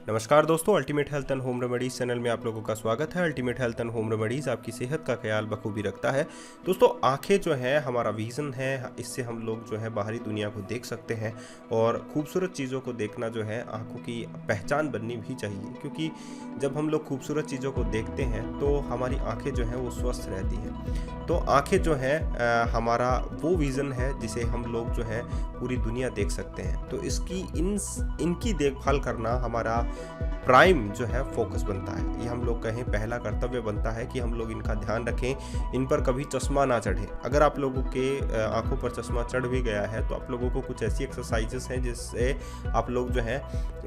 नमस्कार दोस्तों, ultimate health and home remedies channel में आप लोगों का स्वागत है। Ultimate health and home remedies आपकी सेहत का ख्याल बखूबी रखता है। दोस्तों, आंखें जो है हमारा विज़न है, इससे हम लोग जो है बाहरी दुनिया को देख सकते हैं और खूबसूरत चीज़ों को देखना जो है आंखों की पहचान बननी भी चाहिए, क्योंकि जब हम लोग खूबसूरत चीज़ों को देखते हैं तो हमारी आँखें जो हैं वो स्वस्थ रहती हैं। तो आँखें जो है हमारा वो विज़न है जिसे हम लोग जो है पूरी दुनिया देख सकते हैं। तो इनकी देखभाल करना हमारा प्राइम जो है फोकस बनता है। ये हम लोग कहें पहला कर्तव्य बनता है कि हम लोग इनका ध्यान रखें, इन पर कभी चश्मा ना चढ़े। अगर आप लोगों के आंखों पर चश्मा चढ़ भी गया है तो आप लोगों को कुछ ऐसी एक्सरसाइजेस हैं जिससे आप लोग जो है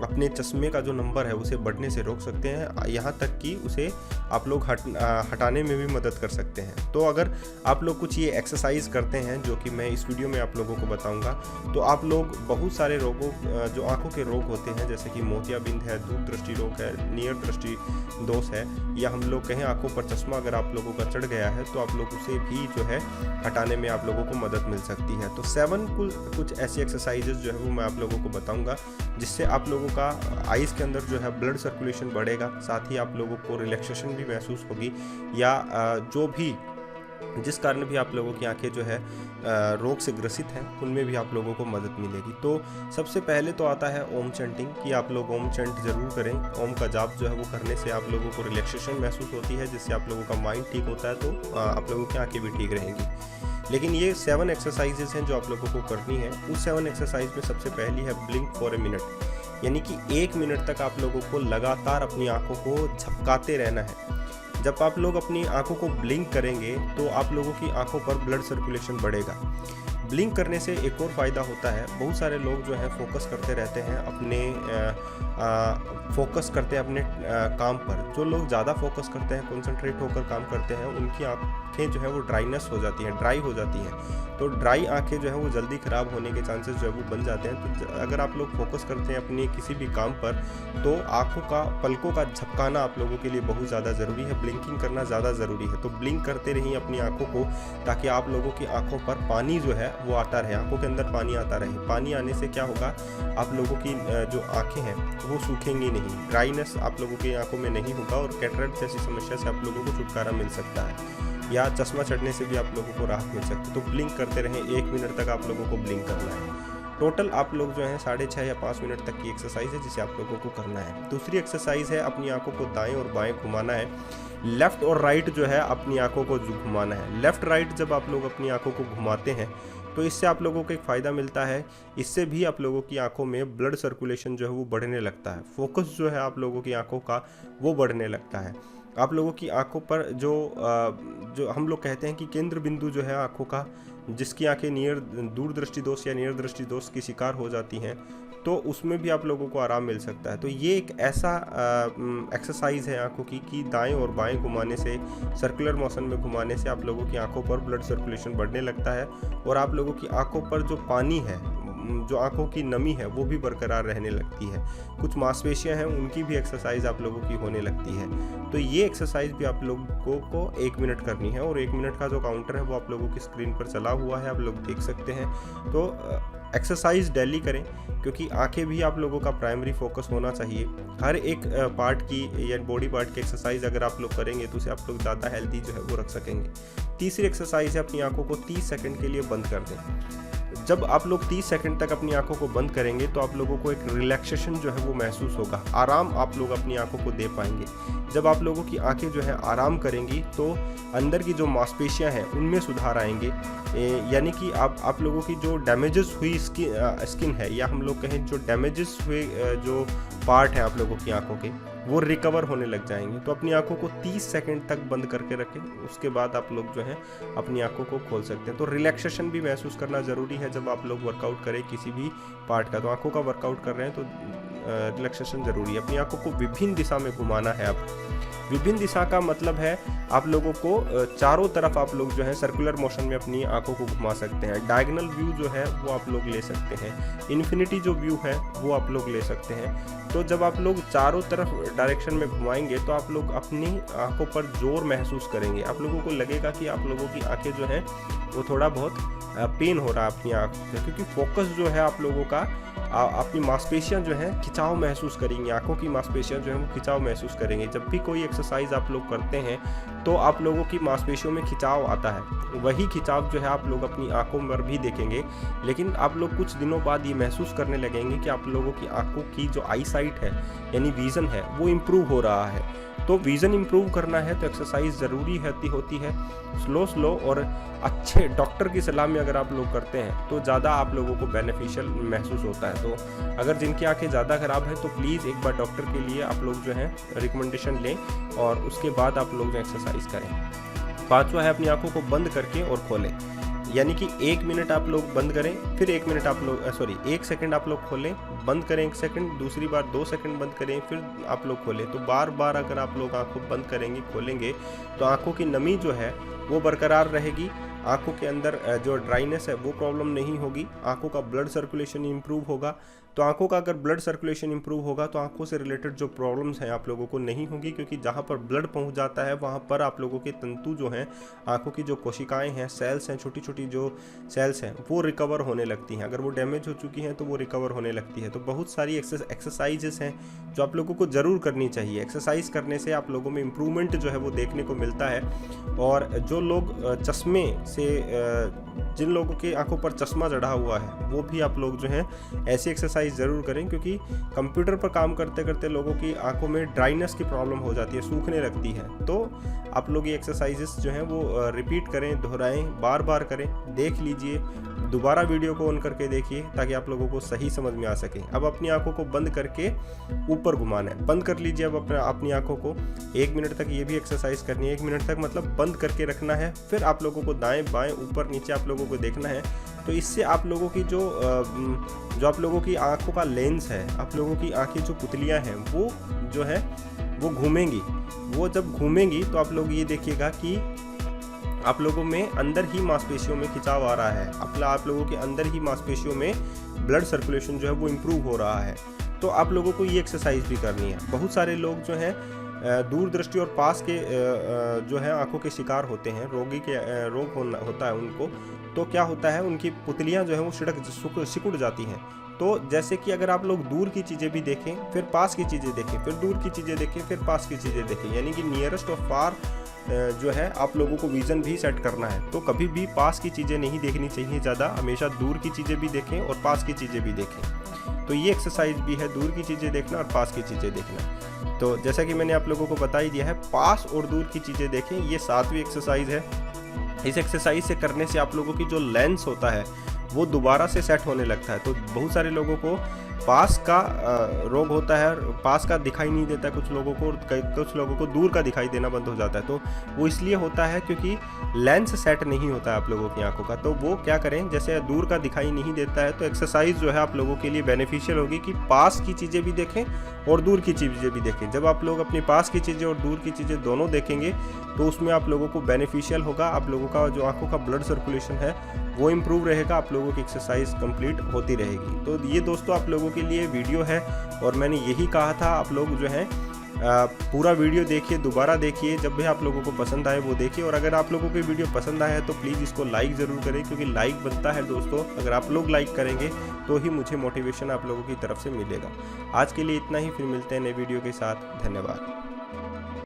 अपने चश्मे का जो नंबर है उसे बढ़ने से रोक सकते हैं, यहाँ तक कि उसे आप लोग हटाने में भी मदद कर सकते हैं। तो अगर आप लोग कुछ ये एक्सरसाइज करते हैं जो कि मैं इस वीडियो में आप लोगों को बताऊंगा, तो आप लोग बहुत सारे रोगों जो आंखों के रोग होते हैं, जैसे कि मोतियाबिंद है, दूर दृष्टि रोग है, नियर दृष्टि दोष है, या हम लोग कहें आंखों पर चश्मा अगर आप लोगों का चढ़ गया है तो आप लोग उसे भी जो है हटाने में आप लोगों को मदद मिल सकती है। तो 7 कुछ ऐसी एक्सरसाइजेज जो है वो मैं आप लोगों को बताऊंगा, जिससे आप लोगों का आइज़ के अंदर जो है ब्लड सर्कुलेशन बढ़ेगा, साथ ही आप लोगों को रिलैक्सेशन भी महसूस होगी, या जो भी जिस कारण भी आप लोगों की आंखें जो है रोग से ग्रसित हैं उनमें भी आप लोगों को मदद मिलेगी। तो सबसे पहले तो आता है ओम चैंटिंग, कि आप लोग ओम चैंट जरूर करें। ओम का जाप जो है वो करने से आप लोगों को रिलैक्सेशन महसूस होती है, जिससे आप लोगों का माइंड ठीक होता है, तो आप लोगों की आंखें भी ठीक रहेंगी। लेकिन ये 7 एक्सरसाइजेज हैं जो आप लोगों को करनी है। उस 7 एक्सरसाइज में सबसे पहली है ब्लिंक फॉर ए मिनट, यानी कि 1 मिनट तक आप लोगों को लगातार अपनी आंखों को झपकाते रहना है। जब आप लोग अपनी आंखों को ब्लिंक करेंगे तो आप लोगों की आंखों पर ब्लड सर्कुलेशन बढ़ेगा। ब्लिंक करने से एक और फ़ायदा होता है, बहुत सारे लोग जो है फोकस करते रहते हैं अपने काम पर। जो लोग ज़्यादा फोकस करते हैं, कंसंट्रेट होकर काम करते हैं, उनकी आंखें जो है वो ड्राइनेस हो जाती हैं, ड्राई हो जाती हैं। तो ड्राई आंखें जो है वो जल्दी ख़राब होने के चांसेस जो है वो बन जाते हैं। तो अगर आप लोग फोकस करते हैं अपनी किसी भी काम पर, तो आंखों का पलकों का झपकाना आप लोगों के लिए बहुत ज़्यादा ज़रूरी है, ब्लिंकिंग करना ज़्यादा ज़रूरी है। तो ब्लिंक करते रहिए अपनी आंखों को, ताकि आप लोगों की आंखों पर पानी जो है वो आता रहे, आंखों के अंदर पानी आता रहे। पानी आने से क्या होगा, आप लोगों की जो आंखें हैं वो सूखेंगी नहीं, ड्राइनेस आप लोगों की आंखों में नहीं होगा, और कैटरेक्ट जैसी समस्या से आप लोगों को छुटकारा मिल सकता है, या चश्मा चढ़ने से भी आप लोगों को राहत मिल सकती है। तो ब्लिंक करते रहें, 1 मिनट तक आप लोगों को ब्लिंक करना है। टोटल आप लोग जो है 6.5 या 5 मिनट तक की एक्सरसाइज है जिसे आप लोगों को करना है। दूसरी एक्सरसाइज है अपनी आंखों को दाएं और बाएं घुमाना है। लेफ्ट और राइट जो है अपनी आंखों को घुमाना है। लेफ्ट राइट जब आप लोग अपनी आंखों को घुमाते हैं तो इससे आप लोगों को एक फ़ायदा मिलता है, इससे भी आप लोगों की आंखों में ब्लड सर्कुलेशन जो है वो बढ़ने लगता है। फोकस जो है आप लोगों की आंखों का वो बढ़ने लगता है। आप लोगों की आंखों पर जो हम लोग कहते हैं कि केंद्र बिंदु जो है आंखों का, जिसकी आंखें दूर दृष्टि दोष या नियर दृष्टि दोष की शिकार हो जाती हैं, तो उसमें भी आप लोगों को आराम मिल सकता है। तो ये एक ऐसा एक्सरसाइज है आंखों की कि दाएं और बाएं घुमाने से, सर्कुलर मोशन में घुमाने से आप लोगों की आंखों पर ब्लड सर्कुलेशन बढ़ने लगता है, और आप लोगों की आंखों पर जो पानी है, जो आंखों की नमी है, वो भी बरकरार रहने लगती है। कुछ मांसपेशियां हैं उनकी भी एक्सरसाइज आप लोगों की होने लगती है। तो ये एक्सरसाइज भी आप लोगों को 1 मिनट करनी है, और 1 मिनट का जो काउंटर है वो आप लोगों की स्क्रीन पर चला हुआ है, आप लोग देख सकते हैं। तो एक्सरसाइज डेली करें, क्योंकि आंखें भी आप लोगों का प्राइमरी फोकस होना चाहिए। हर एक पार्ट की या बॉडी पार्ट की एक्सरसाइज अगर आप लोग करेंगे तो उसे आप लोग ज़्यादा हेल्दी जो है वो रख सकेंगे। तीसरी एक्सरसाइज है अपनी आंखों को 30 सेकंड के लिए बंद कर दें। जब आप लोग 30 सेकंड तक अपनी आंखों को बंद करेंगे तो आप लोगों को एक रिलैक्सेशन जो है वो महसूस होगा, आराम आप लोग अपनी आंखों को दे पाएंगे। जब आप लोगों की आंखें जो है आराम करेंगी तो अंदर की जो मांसपेशियां हैं उनमें सुधार आएंगे, यानी कि आप लोगों की जो डैमेजेस हुई स्किन है, या हम लोग कहें जो डैमेजेस हुए जो पार्ट है आप लोगों की आंखों के, वो रिकवर होने लग जाएंगे। तो अपनी आंखों को 30 सेकंड तक बंद करके रखें, उसके बाद आप लोग जो है अपनी आंखों को खोल सकते हैं। तो रिलैक्सेशन भी महसूस करना ज़रूरी है जब आप लोग वर्कआउट करें किसी भी पार्ट का। तो आंखों का वर्कआउट कर रहे हैं तो रिलैक्सेशन ज़रूरी है। अपनी आंखों को विभिन्न दिशा में घुमाना है। अब विभिन्न दिशा का मतलब है आप लोगों को चारों तरफ आप लोग जो है सर्कुलर मोशन में अपनी आंखों को घुमा सकते हैं। डायगोनल व्यू जो है वो आप लोग ले सकते हैं, इन्फिनिटी जो व्यू है वो आप लोग ले सकते हैं। तो जब आप लोग चारों तरफ डायरेक्शन में घुमाएंगे तो आप लोग अपनी आंखों पर जोर महसूस करेंगे। आप लोगों को लगेगा कि आप लोगों की आंखें जो हैं वो थोड़ा बहुत पेन हो रहा है अपनी आँख से, क्योंकि फोकस जो है आप लोगों का अपनी मांसपेशियां जो हैं खिंचाव महसूस करेंगी, आंखों की मांसपेशियां जो हैं वो खिंचाव महसूस करेंगे। जब भी कोई एक्सरसाइज आप लोग करते हैं तो आप लोगों की मांसपेशियों में खिंचाव आता है, वही खिंचाव जो है आप लोग अपनी आंखों पर भी देखेंगे। लेकिन आप लोग कुछ दिनों बाद ये महसूस करने लगेंगे कि आप लोगों की आंखों की जो आई साइट है यानी विज़न है वो इम्प्रूव हो रहा है। तो विज़न इम्प्रूव करना है तो एक्सरसाइज ज़रूरी होती है। स्लो और अच्छे डॉक्टर की सलाह में अगर आप लोग करते हैं तो ज़्यादा आप लोगों को बेनिफिशियल महसूस होता है। तो अगर जिनकी आंखें ज़्यादा ख़राब हैं तो प्लीज़ एक बार डॉक्टर के लिए आप लोग जो है रिकमेंडेशन लें और उसके बाद आप लोग जो एक्सरसाइज करें। 5वां है अपनी आंखों को बंद करके और खोलें, यानी कि 1 मिनट आप लोग बंद करें, फिर 1 मिनट आप लोग 1 सेकंड आप लोग खोलें, बंद करें 1 सेकंड, दूसरी बार 2 सेकंड बंद करें, फिर आप लोग खोलें। तो बार बार अगर आप लोग आंखों बंद करेंगे खोलेंगे तो आंखों की नमी जो है वो बरकरार रहेगी, आंखों के अंदर जो ड्राइनेस है वो प्रॉब्लम नहीं होगी, आंखों का ब्लड सर्कुलेशन इंप्रूव होगा। तो आंखों का अगर ब्लड सर्कुलेशन इंप्रूव होगा तो आंखों से रिलेटेड जो प्रॉब्लम्स हैं आप लोगों को नहीं होगी, क्योंकि जहाँ पर ब्लड पहुँच जाता है वहाँ पर आप लोगों के तंतु जो हैं, आंखों की जो कोशिकाएं हैं, सेल्स हैं, छोटी छोटी जो सेल्स हैं वो रिकवर होने लगती हैं। अगर वो डैमेज हो चुकी हैं तो वो रिकवर होने लगती है। तो बहुत सारी एक्सरसाइजेस हैं जो आप लोगों को ज़रूर करनी चाहिए। एक्सरसाइज करने से आप लोगों में इम्प्रूवमेंट जो है वो देखने को मिलता है। और जो लोग चश्मे से, जिन लोगों के आंखों पर चश्मा चढ़ा हुआ है वो भी आप लोग जो हैं ऐसी एक्सरसाइज ज़रूर करें, क्योंकि कंप्यूटर पर काम करते करते लोगों की आंखों में ड्राइनेस की प्रॉब्लम हो जाती है, सूखने लगती है। तो आप लोग ये एक्सरसाइजेस जो हैं वो रिपीट करें, दोहराएं, बार बार करें, देख लीजिए, दोबारा वीडियो को ऑन करके देखिए ताकि आप लोगों को सही समझ में आ सके। अब अपनी आंखों को बंद करके ऊपर घुमाना है, बंद कर लीजिए। अब अपनी आंखों को 1 मिनट तक ये भी एक्सरसाइज करनी है। 1 मिनट तक मतलब बंद करके रखना है, फिर आप लोगों को दाएं बाएं ऊपर नीचे आप लोगों को देखना है। तो इससे आप लोगों की जो आप लोगों की आंखों का लेंस है, आप लोगों की आंखें जो पुतलियां हैं वो जो है वो घूमेंगी। वो जब घूमेंगी तो आप लोग ये देखिएगा कि आप लोगों में अंदर ही मांसपेशियों में खिंचाव आ रहा है, आप लोगों के अंदर ही मांसपेशियों में ब्लड सर्कुलेशन जो है वो इम्प्रूव हो रहा है। तो आप लोगों को ये एक्सरसाइज भी करनी है। बहुत सारे लोग जो हैं दूरदृष्टि और पास के जो है आंखों के शिकार होते हैं, रोगी के रोग होता है उनको। तो क्या होता है, उनकी पुतलियां जो है वो सिकुड़ जाती हैं। तो जैसे कि अगर आप लोग दूर की चीज़ें भी देखें, फिर पास की चीज़ें देखें, फिर दूर की चीज़ें देखें, फिर पास की चीज़ें देखें, यानी कि नियरेस्ट और फार जो है आप लोगों को विज़न भी सेट करना है। तो कभी भी पास की चीज़ें नहीं देखनी चाहिए ज़्यादा, हमेशा दूर की चीज़ें भी देखें और पास की चीज़ें भी देखें। तो ये एक्सरसाइज भी है, दूर की चीज़ें देखना और पास की चीज़ें देखना। तो जैसा कि मैंने आप लोगों को बता ही दिया है, पास और दूर की चीज़ें देखें, ये 7वीं एक्सरसाइज है। इस एक्सरसाइज से करने से आप लोगों की जो लेंस होता है वो दोबारा से सेट होने लगता है। तो बहुत सारे लोगों को पास का रोग होता है, पास का दिखाई नहीं देता कुछ लोगों को, कुछ लोगों को दूर का दिखाई देना बंद हो जाता है। तो वो इसलिए होता है क्योंकि लेंस सेट नहीं होता है आप लोगों की आंखों का। तो वो क्या करें, जैसे दूर का दिखाई नहीं देता है तो एक्सरसाइज जो है आप लोगों के लिए बेनिफिशियल होगी कि पास की चीज़ें भी देखें और दूर की चीज़ें भी देखें। जब आप लोग अपने पास की चीज़ें और दूर की चीज़ें दोनों देखेंगे तो उसमें आप लोगों को बेनिफिशियल होगा, आप लोगों का जो आंखों का ब्लड सर्कुलेशन है वो इम्प्रूव रहेगा, आप लोगों की एक्सरसाइज कंप्लीट होती रहेगी। तो ये दोस्तों आप लोगों के लिए वीडियो है और मैंने यही कहा था आप लोग जो है पूरा वीडियो देखिए, दोबारा देखिए, जब भी आप लोगों को पसंद आए वो देखिए। और अगर आप लोगों को वीडियो पसंद आया है तो प्लीज़ इसको लाइक ज़रूर करें, क्योंकि लाइक बनता है दोस्तों। अगर आप लोग लाइक करेंगे तो ही मुझे मोटिवेशन आप लोगों की तरफ से मिलेगा। आज के लिए इतना ही, फिर मिलते हैं नए वीडियो के साथ। धन्यवाद।